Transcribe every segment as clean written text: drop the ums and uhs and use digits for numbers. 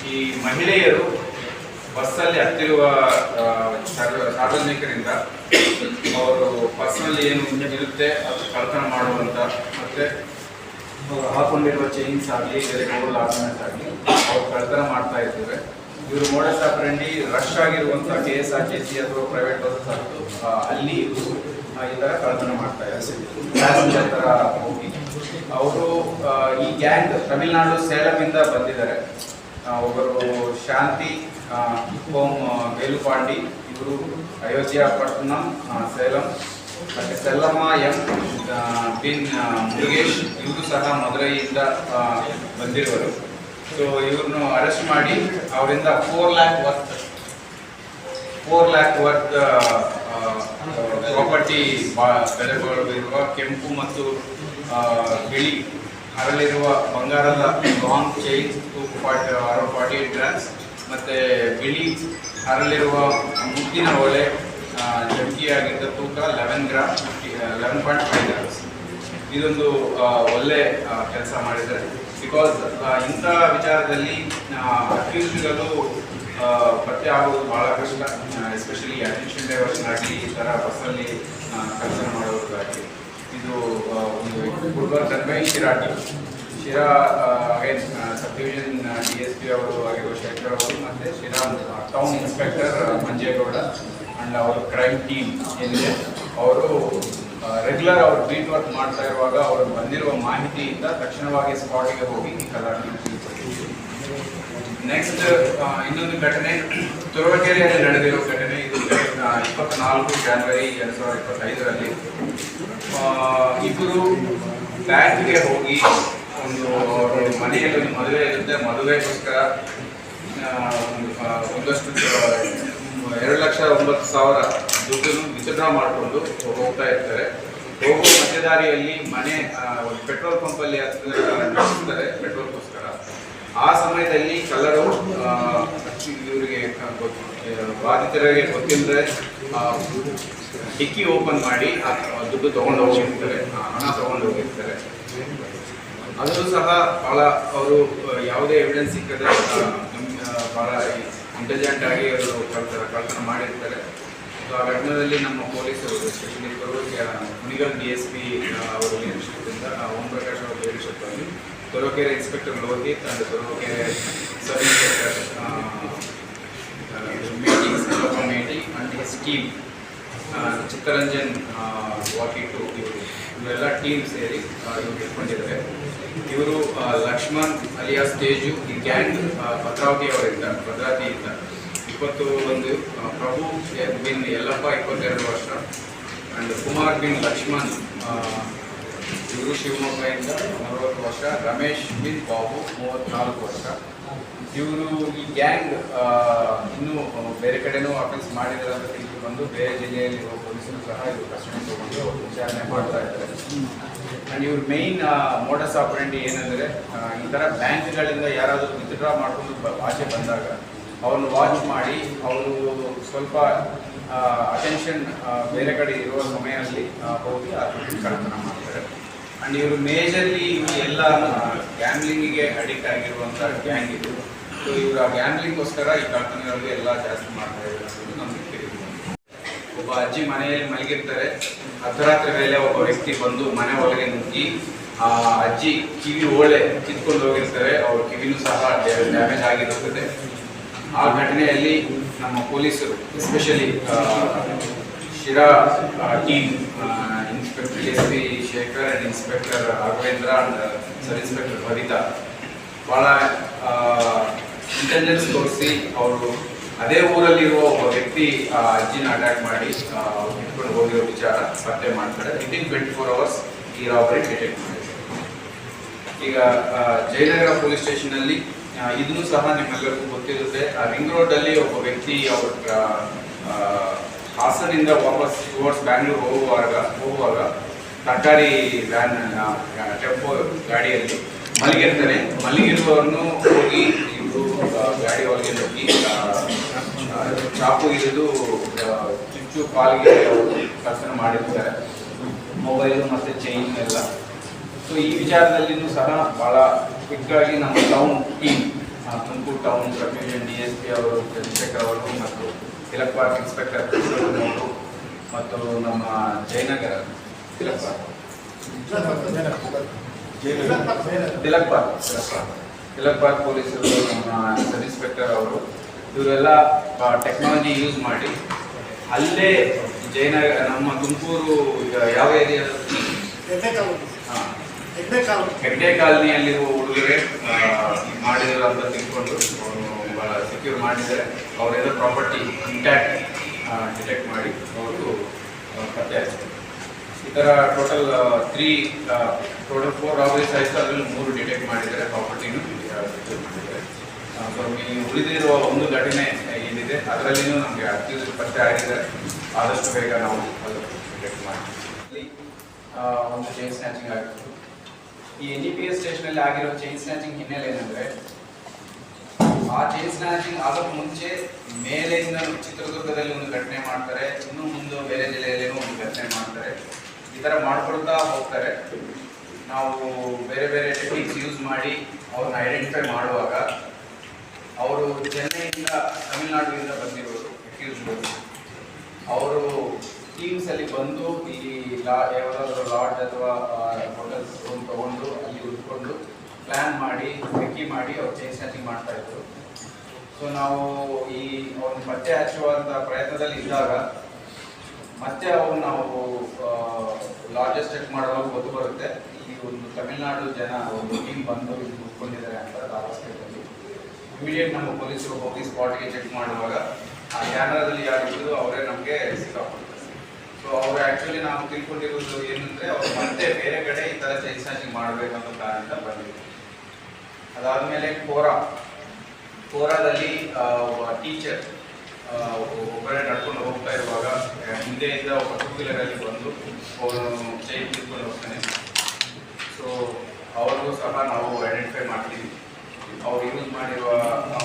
ಈ ಮಹಿಳೆಯರು ಬಸ್ಸಲ್ಲಿ ಹತ್ತಿರುವ ಸಾರ್ವಜನಿಕರಿಂದ ಅವರು ಪರ್ಸನಲ್ ಏನು ಇರುತ್ತೆ ಅದು ಕಳ್ತನ ಮಾಡುವಂಥ ಮತ್ತು ಹಾಕೊಂಡಿರುವ ಚೈನ್ಸ್ ಆಗಲಿ ಬೇರೆ ಗೋಲ್ಡ್ ಆರ್ನಮೆಂಟ್ಸ್ ಆಗಲಿ ಅವ್ರು ಕಳ್ತನ ಮಾಡ್ತಾ ಇದ್ದೇವೆ. ಇವರು ಮೋಡಸ್ ಆಪರೆಂಡಿ ರಶ್ ಆಗಿರುವಂಥ KSRTC ಅಥವಾ ಪ್ರೈವೇಟ್ ಬಸ್ ಅಲ್ಲಿ ಈ ಥರ ಕಳ್ತನ ಮಾಡ್ತಾ ಇದ್ದಾರೆ. ಪ್ಯಾಸೆಂಜರ್ ಥರ ಹೋಗಿ ಅವರು ಈ ಗ್ಯಾಂಗ್ ತಮಿಳುನಾಡು ಸೇಲಮಿಂದ ಬಂದಿದ್ದಾರೆ. ಒಬ್ಬರು ಶಾಂತಿ ಹೋಮ್ ವೇಲುಪಾಂಡಿ, ಇವರು ಅಯೋಧ್ಯ ಪಟ್ಟಣಂ ಸೇಲಂ, ಮತ್ತು ಸೆಲ್ಲಮ್ಮ ಎಂ ಬಿನ್ ಮುರುಗೇಶ್, ಇವರು ಸಹ ಮದುರೈಯಿಂದ ಬಂದಿರುವರು. ಸೊ ಇವ್ರನ್ನು ಅರೆಸ್ಟ್ ಮಾಡಿ ಅವರಿಂದ 4 lakh ವರ್ತ್ ಪ್ರಾಪರ್ಟಿ ಬೆಲೆಗಳು ಇರುವ ಕೆಂಪು ಮತ್ತು ಬಿಳಿ ಹರಳಿರುವ ಬಂಗಾರದ ಲಾಂಗ್ ಚೈನ್ 48 ಗ್ರಾಮ್ಸ್ ಮತ್ತು ಬಿಳಿ ಹರಳಿರುವ ಮುತ್ತಿನ ಓಲೆ ಜಂಕಿಯಾಗಿದ್ದ ತೂಕ 11.5 ಗ್ರಾಮ್ಸ್. ಇದೊಂದು ಒಳ್ಳೆ ಕೆಲಸ ಮಾಡಿದ್ದಾರೆ. ಬಿಕಾಸ್ ಇಂಥ ವಿಚಾರದಲ್ಲಿ ಅಕ್ಯೂಸ್ಡ್ಗಳು ಪತ್ತೆ ಆಗೋದು ಭಾಳ ಕಷ್ಟ. ಎಸ್ಪೆಷಲಿ ಅಟೆನ್ಷನ್ ಡೈವರ್ಷನ್ ಆಗಲಿ ಈ ಥರ ಬಸ್ಸಲ್ಲಿ ಕಳ್ತನ ಮಾಡೋದಾಗಲಿ. ಇದು ಒಂದು Gulbarga convey Sira again sub division DSP ಅವರು ಆಗಿರುವ ಶೇಖರ್ ಅವರು ಮತ್ತು Sira town inspector Manjegowda and ಅವರ ಕ್ರೈಮ್ ಟೀಮ್ ಏನಿದೆ ಅವರು ರೆಗ್ಯುಲರ್ ಅವರು ಬೀಟ್ ವರ್ಕ್ ಮಾಡ್ತಾ ಇರುವಾಗ ಅವರು ಬಂದಿರುವ ಮಾಹಿತಿಯಿಂದ ತಕ್ಷಣವಾಗಿ ಸ್ಪಾಟಿಗೆ ಹೋಗಿ ಈ ಕಲಾಟನ ತಿಳಿಸಿದ್ದಾರೆ. ನೆಕ್ಸ್ಟ್ ಇನ್ನೊಂದು ಘಟನೆ ತುರುವೇಕೆರೆಯಲ್ಲಿ ನಡೆದಿರೋ ಘಟನೆ. ಇದು 24 ಜನವರಿ 2025ರಲ್ಲಿ ಇಬ್ಬರು ಬ್ಯಾಂಕ್ಗೆ ಹೋಗಿ ಒಂದು ಮನೆಯಲ್ಲಿ ಒಂದು ಮದುವೆ ಇರುತ್ತೆ. ಮದುವೆಗೋಸ್ಕರ ಒಂದಷ್ಟು 2,09,000 ದುಡ್ಡನ್ನು ವಿತ್ಡ್ರಾ ಮಾಡಿಕೊಂಡು ಹೋಗ್ತಾ ಇರ್ತಾರೆ. ಹೋಗುವ ಮಧ್ಯದಾರಿಯಲ್ಲಿ ಮನೆ ಒಂದು ಪೆಟ್ರೋಲ್ ಪಂಪಲ್ಲಿ ನಿಲ್ಲಿಸ್ತಾರೆ ಪೆಟ್ರೋಲ್ಗೋಸ್ಕರ. ಆ ಸಮಯದಲ್ಲಿ ಕಳ್ಳರು ಇವರಿಗೆ ಬಾಧಿತರಿಗೆ ಗೊತ್ತಿಲ್ಲದೆ ಡಿಕ್ಕಿ ಓಪನ್ ಮಾಡಿ ದುಡ್ಡು ತೊಗೊಂಡು ಹೋಗಿರ್ತಾರೆ, ಹಣ ತೊಗೊಂಡು ಹೋಗಿರ್ತಾರೆ. ಅದನ್ನು ಸಹ ಭಾಳ ಅವರು ಯಾವುದೇ ಎವಿಡೆನ್ಸ್ ಸಿಕ್ಕದೆ ಭಾಳ ಇಂಟೆಲಿಜೆಂಟ್ ಆಗಿ ಅವರು ಕಳ್ತನ ಮಾಡಿರ್ತಾರೆ. ಸೊ ಆ ಘಟನೆಯಲ್ಲಿ ನಮ್ಮ ಪೊಲೀಸರು ಎಸ್ಪೆಷಲಿ ಕುಣಿಗಲ್ DSP ಅವರ ಲೀಡರ್ಶಿಪ್ಪಿಂದ ಓಂ ಪ್ರಕಾಶ್ ಅವರ ಲೀಡರ್ಶಿಪ್ಪಲ್ಲಿ Turuvekere inspector Lohith and Turuvekere sub inspector Meti and his team Chittaranjan 42 ಇವರೆಲ್ಲ ಟೀಮ್ ಸೇರಿ ಇವರು ಇಟ್ಕೊಂಡಿದ್ದಾರೆ. ಇವರು ಲಕ್ಷ್ಮಣ್ ಅಲಿಯಾಸ್ ತೇಜು, ಈ ಗ್ಯಾಂಗ್ ಭದ್ರಾವತಿಯಿಂದ 21, ಪ್ರಭು ಬಿನ್ ಯಲ್ಲಪ್ಪ 22 ವರ್ಷ ಆ್ಯಂಡ್ ಕುಮಾರ್ ಬಿನ್ ಲಕ್ಷ್ಮಣ್ ಇವರು ಶಿವಮೊಗ್ಗದಿಂದ 40 ವರ್ಷ, ರಮೇಶ್ ಬಿನ್ ಬಾಬು 34 ವರ್ಷ. ಇವರು ಈ ಗ್ಯಾಂಗ್ ಇನ್ನೂ ಬೇರೆ ಕಡೆನೂ ಅಫೆನ್ಸ್ ಮಾಡಿದ್ದಾರೆ ಅಂತ ತಿಳಿದುಕೊಂಡು ಬೇರೆ ಜಿಲ್ಲೆಯಲ್ಲಿರುವ ಪೊಲೀಸರು ಸಹ ಇವರು ಕಸ್ಟಡಿ ತಗೊಂಡು ವಿಚಾರಣೆ ಮಾಡ್ತಾ ಇದ್ದಾರೆ. ಆ್ಯಂಡ್ ಇವ್ರ ಮೇಯ್ನ್ ಮೋಡಸ್ ಆಪರೆಂಡಿ ಏನಂದರೆ ಈ ಥರ ಬ್ಯಾಂಕ್ಗಳಿಂದ ಯಾರಾದರೂ ವಿತ್ಡ್ರಾ ಮಾಡಿಕೊಂಡು ಆಚೆ ಬಂದಾಗ ಅವ್ರನ್ನ ವಾಚ್ ಮಾಡಿ ಅವರು ಸ್ವಲ್ಪ ಅಟೆನ್ಷನ್ ಬೇರೆ ಕಡೆ ಇರುವ ಸಮಯದಲ್ಲಿ ಹೋಗಿ ಆ ಕಳ್ತನ ಮಾಡ್ತಾರೆ. ಆ್ಯಂಡ್ ಇವರು ಮೇಜರ್ಲಿ ಎಲ್ಲ ಗ್ಯಾಮ್ಲಿಂಗಿಗೆ ಅಡಿಕ್ಟ್ ಆಗಿರುವಂಥ ಗ್ಯಾಂಗ್ ಇದು. ಸೊ ಇವರು ಆ ಗ್ಯಾಮ್ಲಿಂಗ್ಗೋಸ್ಕರ ಈ ಕಳ್ತನಗಳಿಗೆ ಎಲ್ಲ ಜಾಸ್ತಿ ಮಾಡ್ತಾ ಇದ್ದಾರೆ ಅನ್ನೋದು ನಮಗೆ ತಿಳಿದಿದೆ. ಒಬ್ಬ ಅಜ್ಜಿ ಮನೆಯಲ್ಲಿ ಮಲಗಿರ್ತಾರೆ. ಅರ್ಧರಾತ್ರಿ ವೇಳೆ ಒಬ್ಬ ವ್ಯಕ್ತಿ ಬಂದು ಮನೆ ಒಳಗೆ ನುಗ್ಗಿ ಆ ಅಜ್ಜಿ ಕಿವಿ ಓಳೆ ಕಿತ್ಕೊಂಡು ಹೋಗಿರ್ತಾರೆ. ಅವ್ರ ಕಿವಿನೂ ಸಹ ಡ್ಯಾಮೇಜ್ ಆಗಿರುತ್ತದೆ. ಆ ಘಟನೆಯಲ್ಲಿ ನಮ್ಮ ಪೊಲೀಸರು especially Sira team inspector DSP Shekar and inspector Raghavendra and sub inspector Bhavitha ಭಾಳ ಇಂಟೆಲಿಜೆನ್ಸ್ ತೋರಿಸಿ ಅವರು ಅದೇ ಊರಲ್ಲಿರುವ ಒಬ್ಬ ವ್ಯಕ್ತಿ ಆ ಅಜ್ಜಿನ ಅಟ್ಯಾಕ್ ಮಾಡಿ ಇಟ್ಕೊಂಡು ಹೋಗಿರೋ ವಿಚಾರ ಪತ್ತೆ ಮಾಡ್ತಾರೆ. ವಿತಿನ್ 24 hours ಈ ರಾಬರಿ ಡಿಟೆಕ್ಟ್ ಮಾಡಿದ್ದಾರೆ. ಈಗ ಜಯನಗರ ಪೊಲೀಸ್ ಸ್ಟೇಷನಲ್ಲಿ ಇದನ್ನು ಸಹ ನಿಮ್ಮೆಲ್ಲರಿಗೂ ಗೊತ್ತಿರುತ್ತೆ. ಆ ರಿಂಗ್ ರೋಡಲ್ಲಿ ಒಬ್ಬ ವ್ಯಕ್ತಿ ಅವ್ರ ಹಾಸನಿಂದ ವಾಪಸ್ ಟುವರ್ಡ್ಸ್ ಬ್ಯಾಂಗ್ಳೂರು ಹೋಗುವಾಗ ತರಕಾರಿ ವ್ಯಾನ್ ಟೆಂಪೋ ಗಾಡಿಯಲ್ಲಿ ಮಲಗಿರ್ತಾನೆ. ಮಲಗಿರುವವರನ್ನು ಹೋಗಿ ಇವರು ಗಾಡಿ ಒಳಗೆ ನುಗ್ಗಿ ಚಾಕು ಇರಿದು ಚುಚ್ಚು ಕಾಲಿಗೆ ಕಳ್ತನ ಮಾಡಿರ್ತಾರೆ, ಮೊಬೈಲು ಮತ್ತು ಚೈನ್ ಎಲ್ಲ. ಸೊ ಈ ವಿಚಾರದಲ್ಲಿಯೂ ಸಹ ಭಾಳ ಕ್ವಿಕ್ಕಾಗಿ ನಮ್ಮ town team Tumakuru town subdivision DSP ಅವರು ಚಂದ್ರಶೇಖರ್ ಅವರು ಮತ್ತು ತಿಲಕ್ ಪಾರ್ಕ್ ಇನ್ಸ್ಪೆಕ್ಟರ್ ಅವರು ಮತ್ತು ನಮ್ಮ ಜಯನಗರ ತಿಲಕ್ ಪಾರ್ಕ್ ಪೊಲೀಸರು, ನಮ್ಮ ಸಬ್ ಇನ್ಸ್ಪೆಕ್ಟರ್ ಅವರು, ಇವರೆಲ್ಲ ಟೆಕ್ನಾಲಜಿ ಯೂಸ್ ಮಾಡಿ ಅಲ್ಲೇ ಜಯನಗರ ನಮ್ಮ ತುಮಕೂರು ಯಾವ ಏರಿಯಾ ಹೆಗ್ಡೆ ಕಾಲನಿಯಲ್ಲಿರುವ ಹುಡುಗರೇ ಮಾಡಿದ್ರು ಅಂತ ತಿಳ್ಕೊಂಡು ಅವರು ಭಾಳ ಸೆಕ್ಯೂರ್ ಮಾಡಿದರೆ ಅವರೇನೋ ಪ್ರಾಪರ್ಟಿ ಇಂಟ್ಯಾಕ್ಟ್ ಡಿಟೆಕ್ಟ್ ಮಾಡಿ ಅವರು ಪತ್ತೆ ಹಚ್ತಾರೆ. ಈ ಥರ ಟೋಟಲ್ 4 ರಾಬರೀಸ್ ಆಯಿತು. ಅದರಲ್ಲಿ 3 ಡಿಟೆಕ್ಟ್ ಮಾಡಿದ್ದಾರೆ, ಪ್ರಾಪರ್ಟಿನೂ ಸೆಕ್ಯೂರ್ ಮಾಡಿದ್ದಾರೆ. ಸೊ ಉಳಿದಿರುವ ಒಂದು ಘಟನೆ ಏನಿದೆ ಅದರಲ್ಲಿನೂ ನಮಗೆ ಅಕ್ಯೂಸ್ ಪತ್ತೆ ಆಗಿದ್ದಾರೆ. ಆದಷ್ಟು ಬೇಗ ನಾವು ಅದು ಡಿಟೆಕ್ಟ್ ಮಾಡ್ತೀವಿ. ಒಂದು ಚೈನ್ ಸ್ನ್ಯಾಚಿಂಗ್ ಆಗಿತ್ತು. ಈ NEPS ಸ್ಟೇಷನಲ್ಲಿ ಆಗಿರೋ ಚೈನ್ ಸ್ನ್ಯಾಚಿಂಗ್ ಹಿನ್ನೆಲೆ ಏನಂದರೆ, ಆ ಚೈನ್ ಸ್ನ್ಯಾಚಿಂಗ್ ಆಗೋಕ್ಕೆ ಮುಂಚೆ ಮೇಲೆಯಿಂದ ಚಿತ್ರದುರ್ಗದಲ್ಲಿ ಒಂದು ಘಟನೆ ಮಾಡ್ತಾರೆ, ಇನ್ನೂ ಮುಂದೆ ಬೇರೆ ಜಿಲ್ಲೆಯಲ್ಲೇನೋ ಒಂದು ಘಟನೆ ಮಾಡ್ತಾರೆ. ಈ ಥರ ಮಾಡ್ಕೊಳ್ತಾ ಹೋಗ್ತಾರೆ. ನಾವು ಬೇರೆ ಬೇರೆ ಟೆಕ್ನಿಕ್ಸ್ ಯೂಸ್ ಮಾಡಿ ಅವ್ರನ್ನ ಐಡೆಂಟಿಫೈ ಮಾಡುವಾಗ ಅವರು ಚೆನ್ನೈಯಿಂದ ತಮಿಳುನಾಡಿನಿಂದ ಬಂದಿರೋರು ಅಕ್ಯೂಸ್ಗಳು. ಅವರು ಟೀಮ್ಸಲ್ಲಿ ಬಂದು ಇಲ್ಲಿ ಯಾವುದಾದ್ರೂ ಲಾಡ್ಜ್ ಅಥವಾ ಹೋಟೆಲ್ಸ್ ರೂಮ್ ತೊಗೊಂಡು ಅಲ್ಲಿ ಉಳ್ಕೊಂಡು ಪ್ಲ್ಯಾನ್ ಮಾಡಿ ರೆಕ್ಕಿ ಮಾಡಿ ಅವ್ರು ಚೈನ್ ಸ್ನ್ಯಾಚಿಂಗ್ ಮಾಡ್ತಾಯಿದ್ರು. ಸೊ ನಾವು ಈ ಅವ್ರನ್ನ ಪತ್ತೆ ಹಚ್ಚುವಂಥ ಪ್ರಯತ್ನದಲ್ಲಿ ಇದ್ದಾಗ ಮತ್ತೆ ಅವ್ರು ನಾವು ಲಾಡ್ಜಸ್ ಚೆಕ್ ಮಾಡುವಾಗ ಗೊತ್ತು ಬರುತ್ತೆ, ಈ ಒಂದು ತಮಿಳುನಾಡು ಜನ ಒಂದು ಟೀಮ್ ಬಂದು ಇಲ್ಲಿ ಉಳ್ಕೊಂಡಿದ್ದಾರೆ ಅಂತ ಅವಸ್ಥೆಯಲ್ಲಿ ಇಮಿಡಿಯೇಟ್ ನಮ್ಮ ಪೊಲೀಸರು ಹೋಗಿ ಸ್ಪಾಟ್ಗೆ ಚೆಕ್ ಮಾಡುವಾಗ ಆ ಕ್ಯಾಮ್ರಾದಲ್ಲಿ ಯಾರಿದ್ರು ಅವರೇ ನಮಗೆ ಸಿಕ್ಕಾಕೊಡ್ತಾರೆ. ಸೊ ಅವರು ಆ್ಯಕ್ಚುಲಿ ನಾವು ತಿಳ್ಕೊಂಡಿರೋದು ಏನಂದರೆ, ಅವ್ರು ಮತ್ತೆ ಬೇರೆ ಕಡೆ ಈ ಥರ ಚೈನ್ ಸ್ನ್ಯಾಚಿಂಗ್ ಮಾಡಬೇಕನ್ನೋ ಕಾರಣದಿಂದ ಬಂದಿದ್ರು. ಅದಾದಮೇಲೆ ಕೋರಾದಲ್ಲಿ ಟೀಚರ್ ಒಬ್ಬರೇ ನಡ್ಕೊಂಡು ಹೋಗ್ತಾ ಇರುವಾಗ ಹಿಂದೆಯಿಂದ ಒಬ್ಬ 2 ವೀಲರಲ್ಲಿ ಬಂದು ಅವನು ಚೈನ್ ತಿಳ್ಕೊಂಡು ಹೋಗ್ತಾನೆ. ಸೊ ಅವ್ರಿಗೂ ಸಹ ನಾವು ಐಡೆಂಟಿಫೈ ಮಾಡ್ತೀವಿ. ಅವ್ರು ಯೂಸ್ ಮಾಡಿರುವ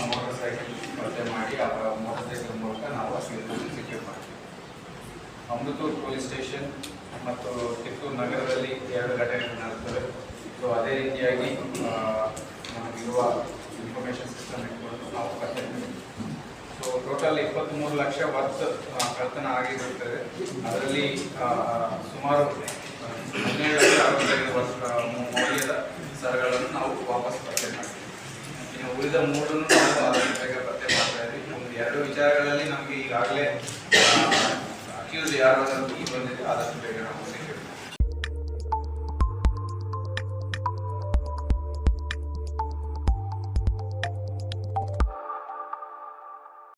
ಮೋಟರ್ ಸೈಕಲ್ ಪತ್ತೆ ಮಾಡಿ ಆ ಮೋಟರ್ ಸೈಕಲ್ ಮೂಲಕ ನಾವು ಸೆಕ್ಯೂರ್ ಮಾಡ್ತೀವಿ. ಅಮೃತೂರು ಪೊಲೀಸ್ ಸ್ಟೇಷನ್ ಮತ್ತು ಕಿತ್ತೂರು ನಗರದಲ್ಲಿ 2 ಘಟನೆಗಳು ನಡೆಸ್ತವೆ. ಸೊ ಅದೇ ರೀತಿಯಾಗಿ ನಮಗಿರುವ ಇನ್ಫಾರ್ಮೇಷನ್ ಸಿಸ್ಟಮ್ ಇಟ್ಕೊಂಡು ನಾವು ಪತ್ತೆ. ಸೊ ಟೋಟಲ್ 23 ಲಕ್ಷ ವರ್ತ್ ಕಳ್ತನ ಆಗಿರುತ್ತದೆ. ಅದರಲ್ಲಿ ಸುಮಾರು 17,65,000 ವರ್ಷ ಮೌಲ್ಯದ ಸರಗಳನ್ನು ನಾವು ವಾಪಸ್ ಪತ್ತೆ ಮಾಡ್ತೀವಿ. ಇನ್ನು ಉಳಿದ 3 ನಾವು ಆದಷ್ಟು ಬೇಗ ಪತ್ತೆ ಮಾಡ್ತಾ ಇದ್ವಿ. ಒಂದು 2 ವಿಚಾರಗಳಲ್ಲಿ ನಮಗೆ ಈಗಾಗಲೇ ಅಕ್ಯೂಸ್ ಯಾರು ಬಂದಿದೆ, ಆದಷ್ಟು ಬೇಗ ನಾವು